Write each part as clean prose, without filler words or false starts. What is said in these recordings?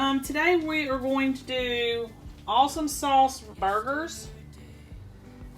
Today we are going to do awesome sauce burgers.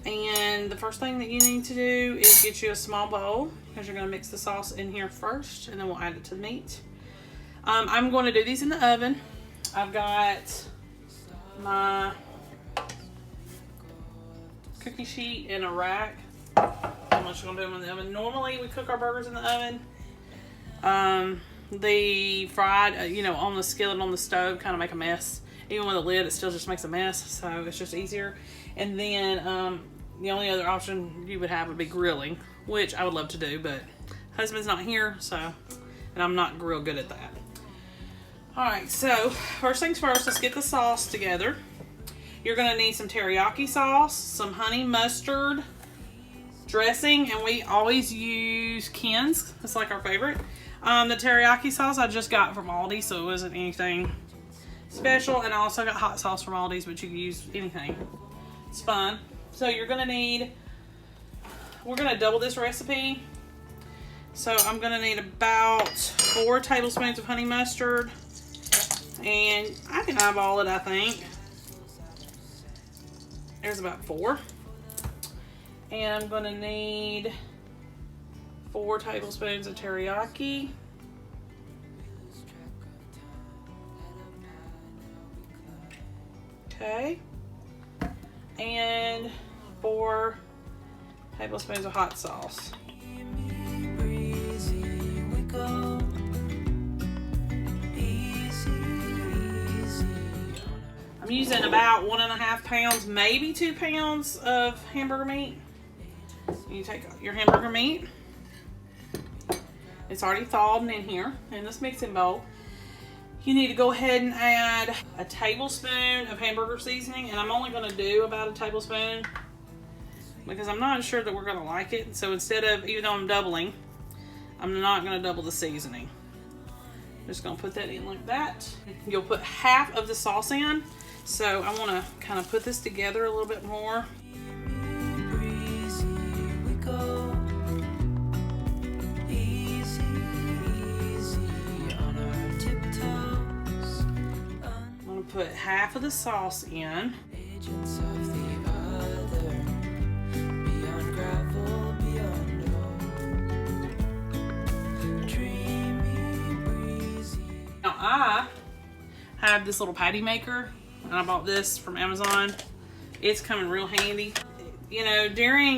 And the first thing that you need to do is get you a small bowl, because you're going to mix the sauce in here first, and then we'll add it to the meat. I'm going to do these in the oven. I've got my cookie sheet in a rack. I'm just going to do them in the oven. Normally we cook our burgers in the oven. The fried, on the skillet on the stove kind of make a mess. Even with a lid, it still just makes a mess, so it's just easier. And then the only other option you would have would be grilling, which I would love to do, but husband's not here, and I'm not real good at that. Alright, so first things first, let's get the sauce together. You're going to need some teriyaki sauce, some honey mustard dressing, and we always use Ken's. It's like our favorite. The teriyaki sauce I just got from Aldi, so it wasn't anything special. And I also got hot sauce from Aldi's, but you can use anything. It's fun. So you're going to need, we're going to double this recipe. So I'm going to need about 4 tablespoons of honey mustard. And I can eyeball it, I think. There's about 4. And I'm going to need 4 tablespoons of teriyaki. Okay. And 4 tablespoons of hot sauce. I'm using about 1.5 pounds, maybe 2 pounds of hamburger meat. You take your hamburger meat. It's already thawed in here in this mixing bowl. You need to go ahead and add a tablespoon of hamburger seasoning, and I'm only going to do about a tablespoon because I'm not sure that we're going to like it. So instead of, even though I'm doubling, I'm not going to double the seasoning. I'm just going to put that in like that. You'll put half of the sauce in. So I want to kind of put this together a little bit more. Put half of the sauce in. Now I have this little patty maker, and I bought this from Amazon. It's coming real handy. During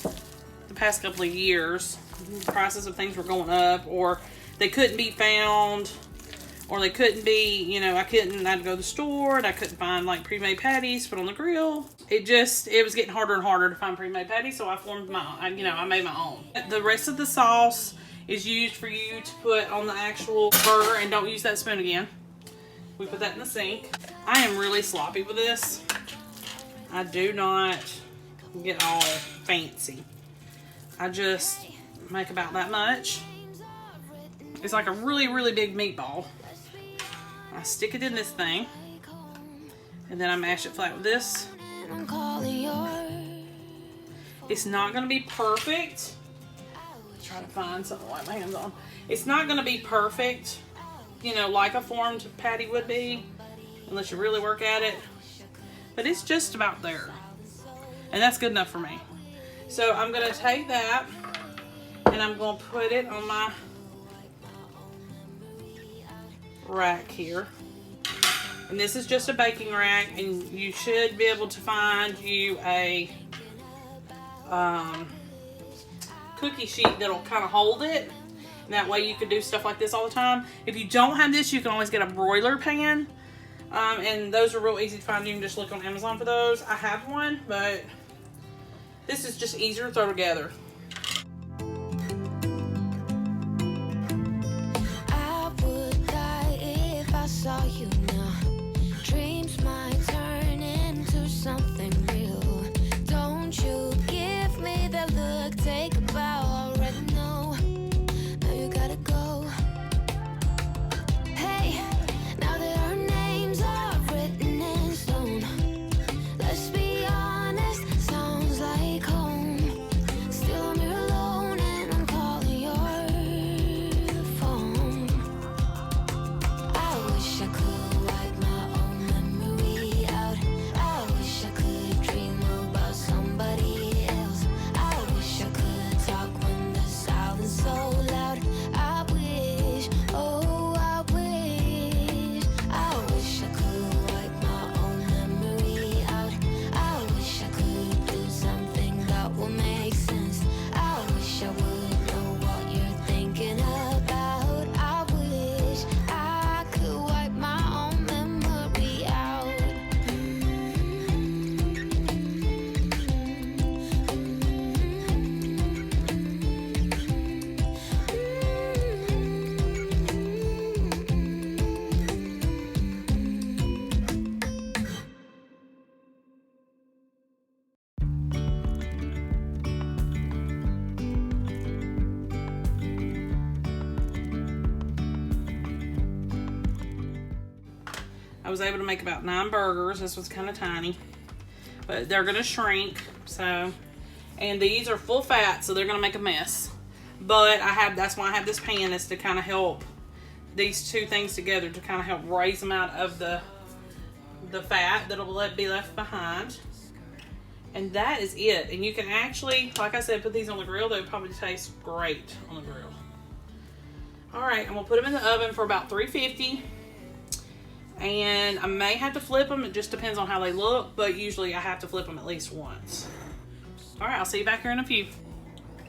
the past couple of years, the prices of things were going up, or they couldn't be found. Or they couldn't be, I had to go to the store and I couldn't find like pre-made patties to put on the grill. It was getting harder and harder to find pre-made patties, so I formed I made my own. The rest of the sauce is used for you to put on the actual burger, and don't use that spoon again. We put that in the sink. I am really sloppy with this. I do not get all fancy. I just make about that much. It's like a really, really big meatball. I stick it in this thing, and then I mash it flat with this. It's not going to be perfect. Try to find something to wipe my hands on. It's not going to be perfect, like a formed patty would be, unless you really work at it. But it's just about there, and that's good enough for me. So I'm going to take that, and I'm going to put it on my rack here, and this is just a baking rack, and you should be able to find you a cookie sheet that'll kind of hold it, and that way you can do stuff like this all the time. If you don't have this, you can always get a broiler pan, and those are real easy to find. You can just look on Amazon for those. I have one, but this is just easier to throw together. Saw you now. Dreams might turn into something real. Don't you give me that look, take a bow, already know. Now you gotta go. Hey, now that our names are written in stone, let's be honest, sounds like home. Still I'm here alone and I'm calling your phone. I wish I was able to make about 9 burgers. This was kind of tiny, but they're gonna shrink. So, and these are full fat, so they're gonna make a mess. But that's why I have this pan, is to kind of help these two things together, to kind of help raise them out of the fat that'll be left behind. And that is it. And you can actually, like I said, put these on the grill. They would probably taste great on the grill. All right, I'm gonna put them in the oven for about 350. And I may have to flip them. It just depends on how they look, but usually I have to flip them at least once. All right, I'll see you back here in a few.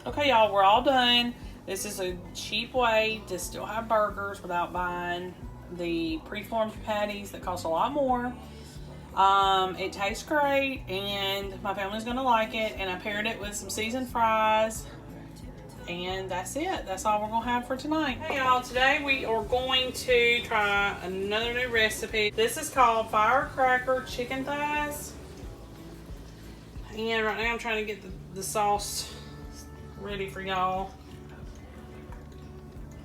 Okay, y'all, we're all done. This is a cheap way to still have burgers without buying the preformed patties that cost a lot more. It tastes great, and my family's gonna like it. And I paired it with some seasoned fries, and that's it. That's all we're gonna have for tonight. Hey y'all, today we are going to try another new recipe. This is called firecracker chicken thighs. And right now I'm trying to get the sauce ready for y'all.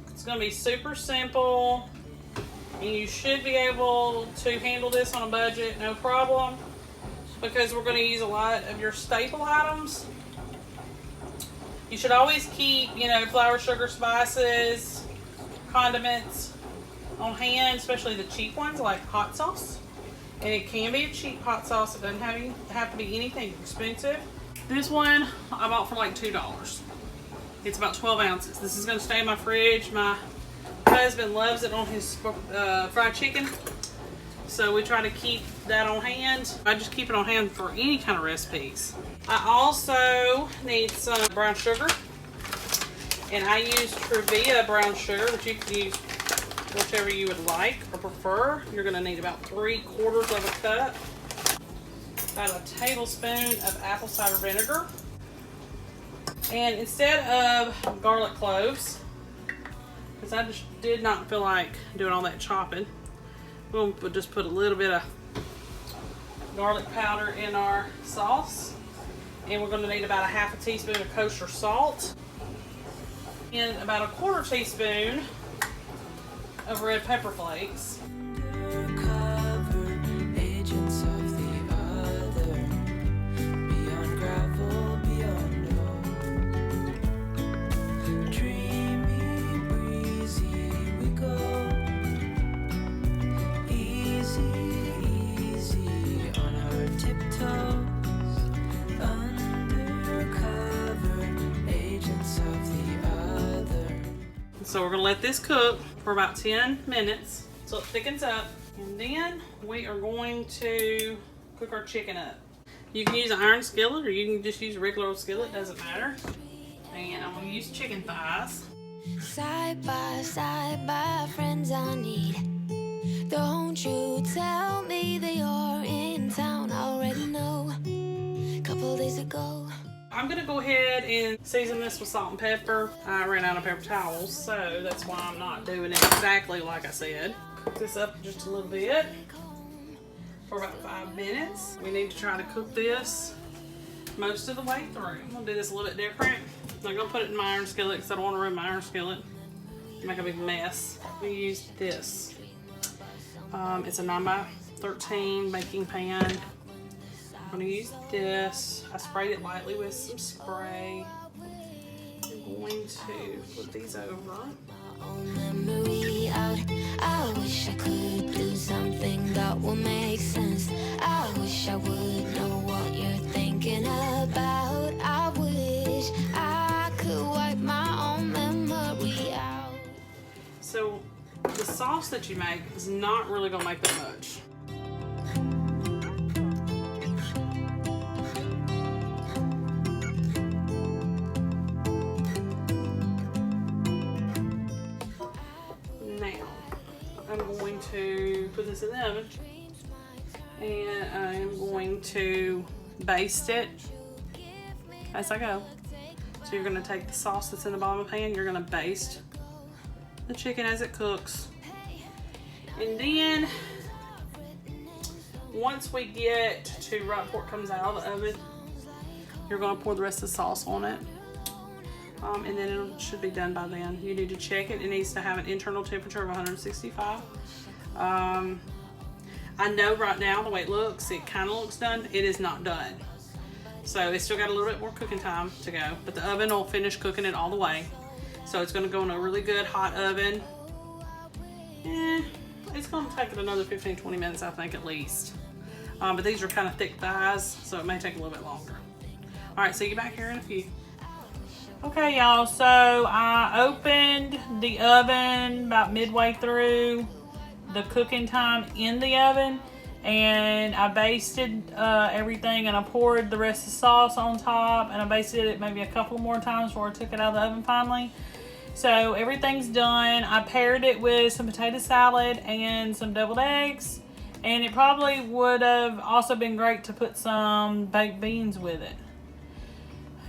It's gonna be super simple, and you should be able to handle this on a budget, no problem, because we're gonna use a lot of your staple items. You should always keep, you know, flour, sugar, spices, condiments on hand, especially the cheap ones like hot sauce. And it can be a cheap hot sauce. It doesn't have to be anything expensive. This one I bought for like $2. It's about 12 ounces. This is gonna stay in my fridge. My husband loves it on his fried chicken, so we try to keep that on hand. I just keep it on hand for any kind of recipes. I also need some brown sugar, and I use Truvia brown sugar, but you can use whichever you would like or prefer. You're gonna need about 3/4 of a cup. About a tablespoon of apple cider vinegar. And instead of garlic cloves, because I just did not feel like doing all that chopping, we'll just put a little bit of garlic powder in our sauce. And we're gonna need about a 1/2 teaspoon of kosher salt. And about a 1/4 teaspoon of red pepper flakes. So we're gonna let this cook for about 10 minutes so it thickens up. And then we are going to cook our chicken up. You can use an iron skillet, or you can just use a regular old skillet, doesn't matter. And I'm gonna use chicken thighs. Side by friends I need. Don't you tell me that you're in town, I already know. Couple days ago. I'm gonna go ahead and season this with salt and pepper. I ran out of paper towels, so that's why I'm not doing it exactly like I said. Cook this up just a little bit for about 5 minutes. We need to try to cook this most of the way through. I'm gonna do this a little bit different. I'm not gonna put it in my iron skillet because I don't want to ruin my iron skillet. Make a big mess. We use this. It's a 9x13 baking pan. I'm gonna use this. I sprayed it lightly with some spray. I'm going to put these over. Memory out. I wish I could do something that will make sense. I wish I would know what you're thinking about. I wish I could wipe my own memory out. So the sauce that you make is not really gonna make that much. I'm going to put this in the oven, and I'm going to baste it as I go. So you're going to take the sauce that's in the bottom of the pan, you're going to baste the chicken as it cooks, and then once we get to right before it comes out of the oven, you're going to pour the rest of the sauce on it. And then it should be done by then. You need to check it. It needs to have an internal temperature of 165. I know right now the way it looks, it kind of looks done. It is not done. So it's still got a little bit more cooking time to go, but the oven will finish cooking it all the way. So it's going to go in a really good hot oven. It's going to take it another 15-20 minutes, I think, at least. But these are kind of thick thighs, so it may take a little bit longer. All right, see you back here in a few. Okay, y'all, so I opened the oven about midway through the cooking time in the oven, and I basted everything, and I poured the rest of the sauce on top, and I basted it maybe a couple more times before I took it out of the oven finally. So everything's done. I paired it with some potato salad and some deviled eggs, and it probably would have also been great to put some baked beans with it.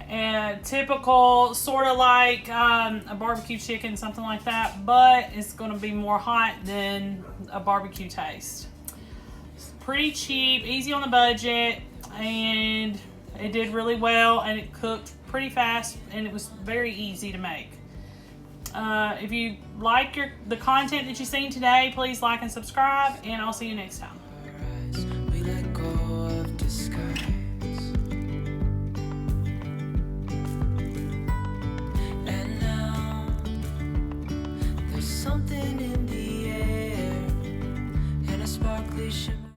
And typical, sort of like a barbecue chicken, something like that, but it's going to be more hot than a barbecue taste. It's pretty cheap, easy on the budget, and it did really well, and it cooked pretty fast, and it was very easy to make. If you like the content that you've seen today, please like and subscribe, and I'll see you next time.